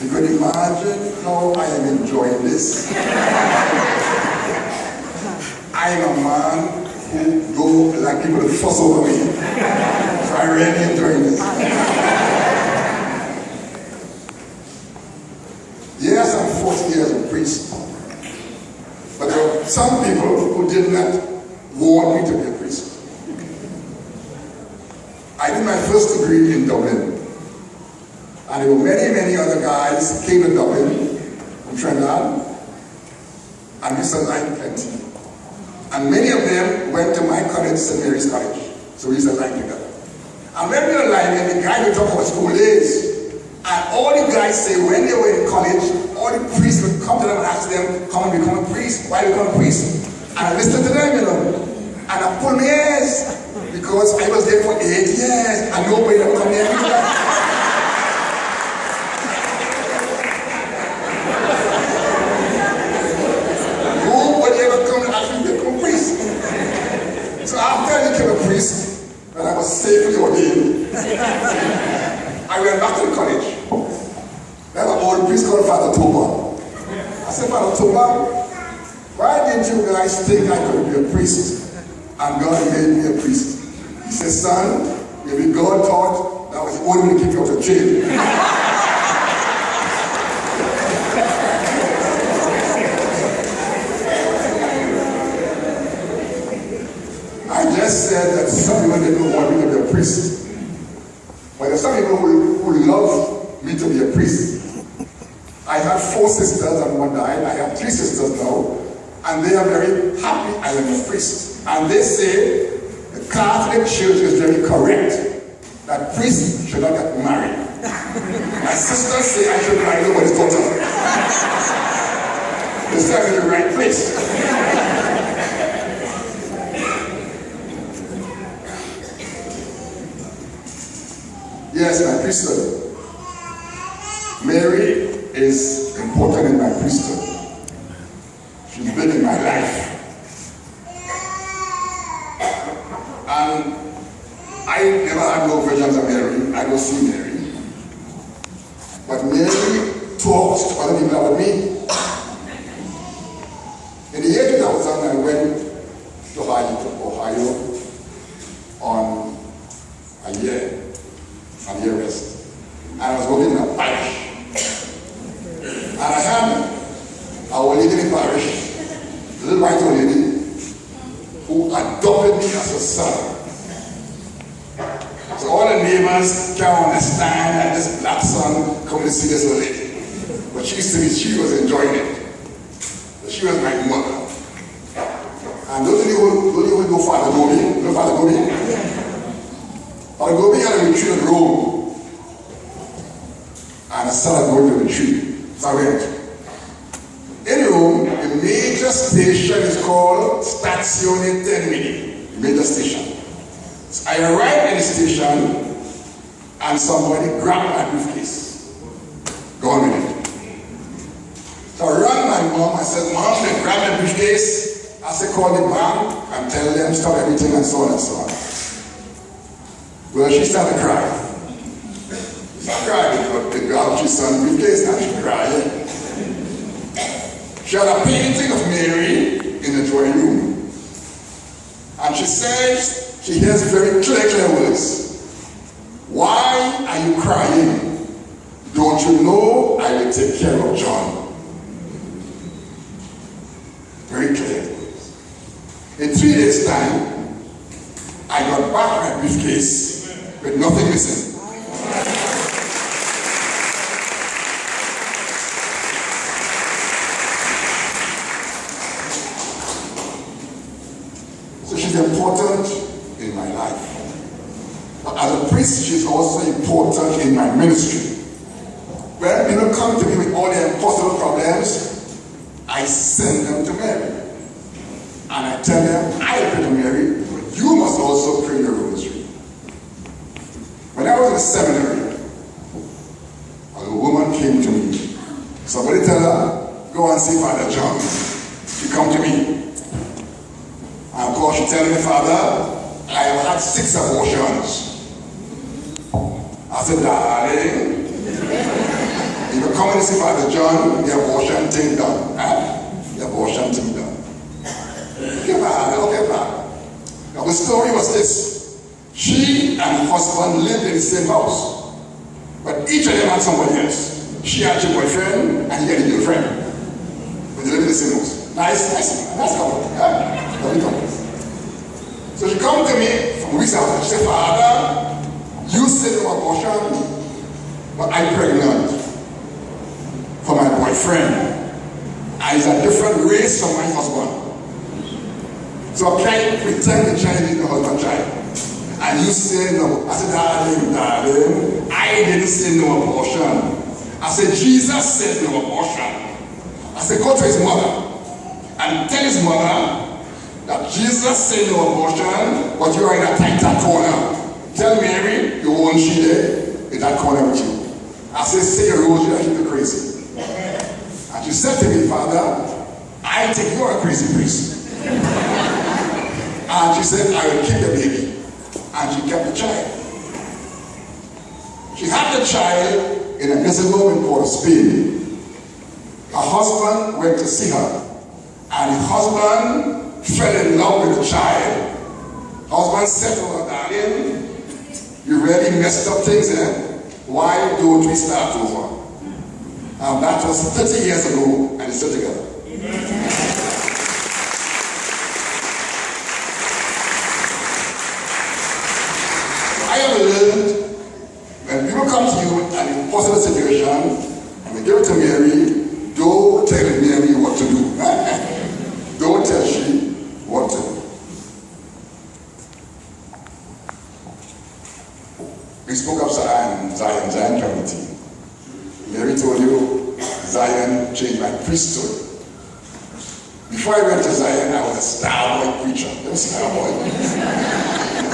You can imagine how I am enjoying this. I am a man who don't like people to fuss over me. So I'm really enjoying this. Yes, I'm 40 years a priest. But there are some people who did not want me to be a priest. I did my first degree in Dublin. And there were many, many other guys came to Dublin from Trinidad. And we used to line plenty. And many of them went to my college, St. Mary's College. So we used to line together. And when we were lining, the guy would talk about school days. And all the guys say when they were in college, all the priests would come to them and ask them, come and become a priest. Why become a priest? And I listened to them, you know. And I pulled my ears. Because I was there for 8 years and nobody ever come near me. Nobody ever come and ask me to become a priest. So after I became a priest, when I was safely ordained, I went back to the college. There was an old priest called Father Toba. I said, Father Toba, why didn't you guys think I could be a priest? And God made me a priest. He said, son, maybe God thought that was the only way to keep you out of jail. I just said that some people didn't want me to be a priest. But there are some people who love me to be a priest. I have 4 sisters and 1 died. I have 3 sisters now. And they are very happy I am a priest. And they say the Catholic Church is very correct that priests should not get married. My sisters say I should marry nobody's daughter. They say I'm in the right place. Yes, my priesthood. Mary is important in my priesthood. She's been in my life. And I never had no visions of Mary. I don't see Mary. But Mary talks to other people about me. In the year 2000, I went to Ohio on a year rest. And I was working in a parish. And I had our lady in the parish, a little white old lady, who adopted me as a son. So all the neighbors can't understand that this black son coming to see this old lady. But she was enjoying it. So she was my mother. And don't you know Father Gobi? You know Father Gobi? Father Gobi had a retreat in Rome. And I started going to the retreat. So I went. In Rome, the major station is called Stazione Termini, major station. So I arrived at the station and somebody grabbed my briefcase. Gone with it. So I rang my mom. I said, Mom, they grabbed my briefcase. I said, call the bank and tell them stop everything and so on and so on. Well, she started crying. She started crying because they grabbed her son's briefcase and she cried. She had a painting of Mary in the drawing room. And she says, she hears very clear words. Why are you crying? Don't you know I will take care of John? Very clear words. In 3 days' time, I got back my briefcase with nothing missing. She's important in my life. But as a priest, she's also important in my ministry. When people come to me with all their impossible problems, I send them to Mary. And I tell them, I pray to Mary, but you must also pray the rosary. When I was in the seminary, a woman came to me. Somebody tell her, go and see Father John. She come to me. And of course, she tell me, Father, I have had 6 abortions. I said, darling, you you come and see Father John, the abortion thing done. The abortion thing done. Okay, Father. Now the story was this. She and her husband lived in the same house. But each of them had somebody else. She had a boyfriend and he had a girlfriend. But they lived in the same house. Nice couple. Lovely couple. So she come to me from weeks after. She said, Father, you said no abortion, but I'm pregnant for my boyfriend. And he's a different race from my husband. So I can't pretend the child is the husband's child. And you say no. I said, darling, I didn't say no abortion. I said, Jesus said no abortion. I said, go to his mother and tell his mother that Jesus said no abortion, but you are in a tighter corner. Tell Mary you won't she there in that corner with you. I said, say a rosary and you'll be crazy. And she said to me, Father, I think you're a crazy priest. And she said, I will keep the baby. And she kept the child. She had the child in a nursing home in Port of Spain. Her husband went to see her. And the husband fell in love with the child. Her husband said to her, darling, you really messed up things, eh? Why don't we start over? And that was 30 years ago, and it's still together. I have learned when people come to you with an impossible situation, and they give it to Mary, don't tell Mary what to do. Don't tell she what to do. We spoke of Zion Tribute. Mary told you Zion changed my priesthood. Before I went to Zion, I was a star boy preacher. I was a star boy.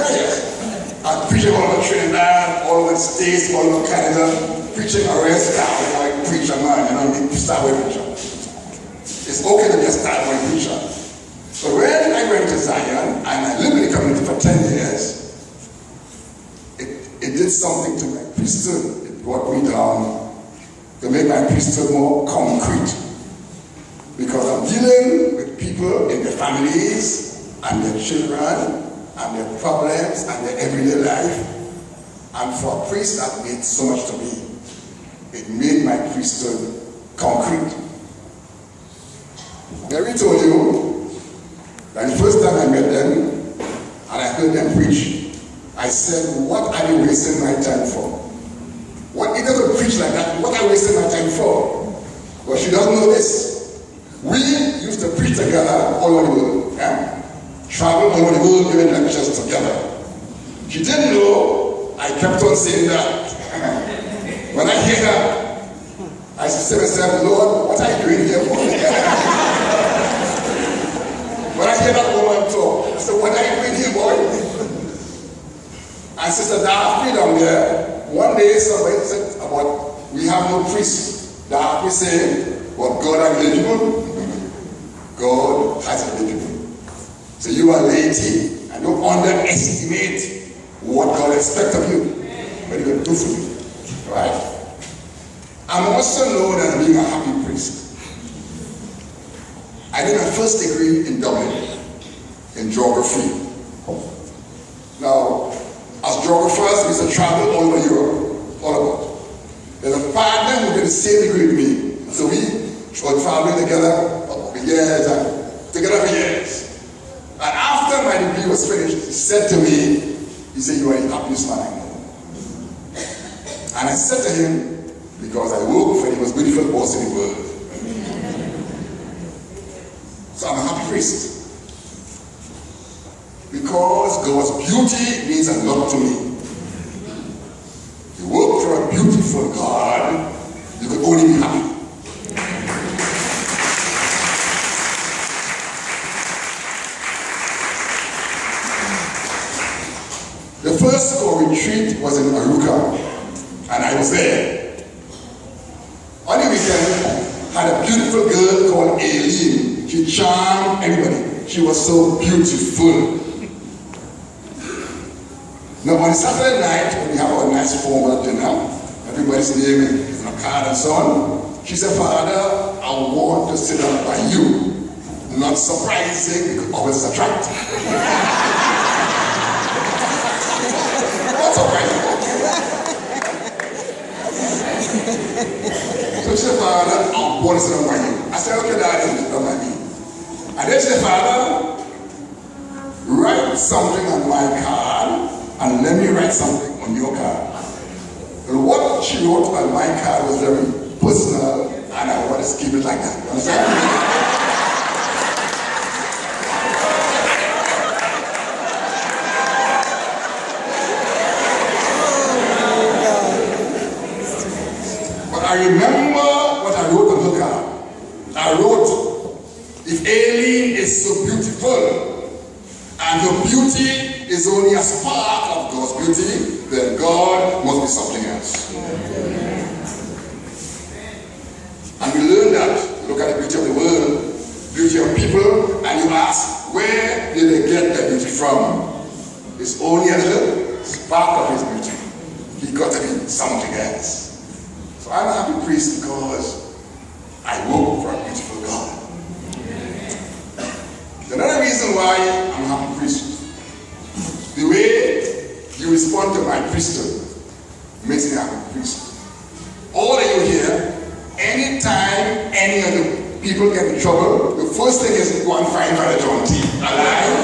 Yes. I was preaching all over Trinidad, all over the States, all over Canada, preaching a real star boy preacher, man, I'm a star boy preacher. It's okay to be a star boy preacher. But when I went to Zion, and I lived in the community for 10 years, it did something to my priesthood. It brought me down to make my priesthood more concrete. Because I'm dealing with people in their families and their children and their problems and their everyday life. And for a priest, that meant so much to me. It made my priesthood concrete. Mary told you that the first time I met them and I heard them preach, I said, what are you wasting my time for? What it doesn't preach like that, what are you wasting my time for? But she doesn't know this. We used to preach together all over the world. Yeah? Travel all over the world giving lectures together. She didn't know I kept on saying that. When I hear that, I say to myself, Lord, what are you doing here for? When I hear that woman talk, I say, what are you doing here, boy? And Sister Daphne down there, one day somebody said about, we have no priest. Daphne said, well, God are eligible? God has eligible. So you are laity, and don't underestimate what God expects of you. What you can do for you. Right? I'm also known as being a happy priest. I did my first degree in Dublin, in geography. Now, as geographers, we used to travel all over Europe, all about. There's a partner who did the same degree with me. So we were traveling together for years and together for years. And after my degree was finished, he said to me, he said, you are the happiest man I know. And I said to him, because I work for the most beautiful boss in the world. So I'm a happy priest. Because God's beauty means a lot to me. You work for a beautiful God, you could only be happy. The first retreat was in Aruka, and I was there. On the weekend, I had a beautiful girl called Aileen. She charmed everybody. She was so beautiful. Now on Saturday night, when we have our nice formal dinner, everybody's name and a card and so on. She said, Father, I want to sit down by you. Not surprising, because always attractive. Not surprising. So she said, Father, I want to sit down by you. I said, okay, Daddy, sit down by me. And then she said, Father, write something on my card and let me write something on your card. And what she wrote on my card was very personal, and I want to keep it like that. You understand? I remember what I wrote on her card. I wrote, if Aileen is so beautiful, and her beauty is only a spark of God's beauty, then God must be something else. And we learn that. Look at the beauty of the world, beauty of people, and you ask, where did they get their beauty from? It's only a little spark of his beauty. He got to be something else. I'm a happy priest because I work for a beautiful God. Another reason why I'm a happy priest, the way you respond to my priesthood makes me a happy priest. All of you here, anytime any of the people get in trouble, the first thing is to go and find FrJohnT. Alive?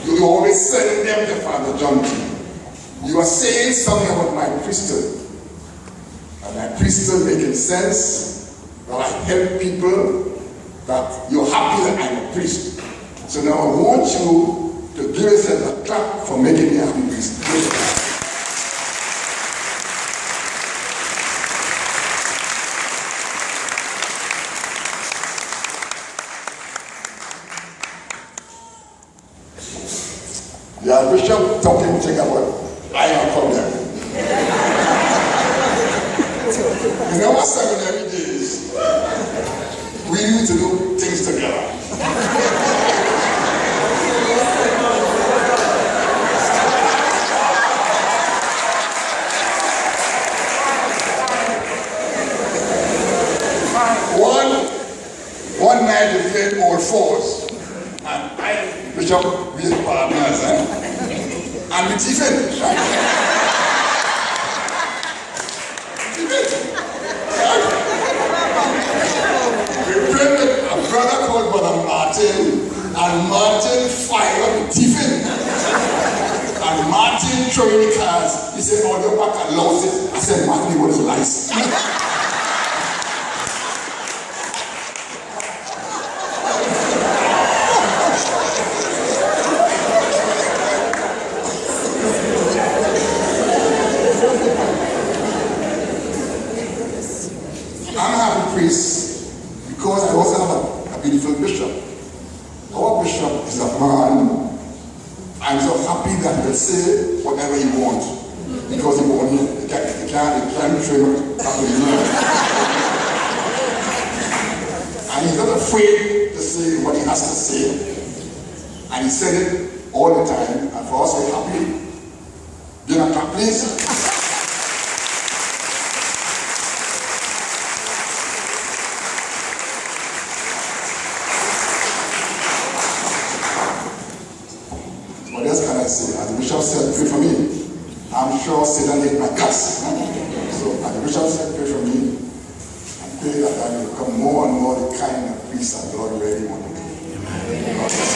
You always send them to FrJohnT. You are saying something about my priesthood. And my priesthood making sense, that I help people, that you're happy that I'm a priest. So now I want you to give yourself a clap for making me a happy priest. Yeah, Bishop talking thing about I have a problem. In our seminary days, we used to do things together. One night we played Old Fours, and I and Bishop were partners. And we defended, right? We played with a brother called Brother Martin, and Martin fired Tiffin. And Martin throwing the cards. He said, oh, your back and lost it. I said, Martin, what is the license? Because I also have a beautiful bishop. Our bishop is a man. I'm so happy that he will say whatever he wants. Because he won't, he can't train how to learn. And he's not afraid to say what he has to say. And he said it all the time. And for us, we're happy. Give a clap, please. As the bishop said, pray for me. I'm sure Satan ate my guts. So as the bishop said, pray for me. And pray that I will become more and more the kind of priest that God really wanted to be.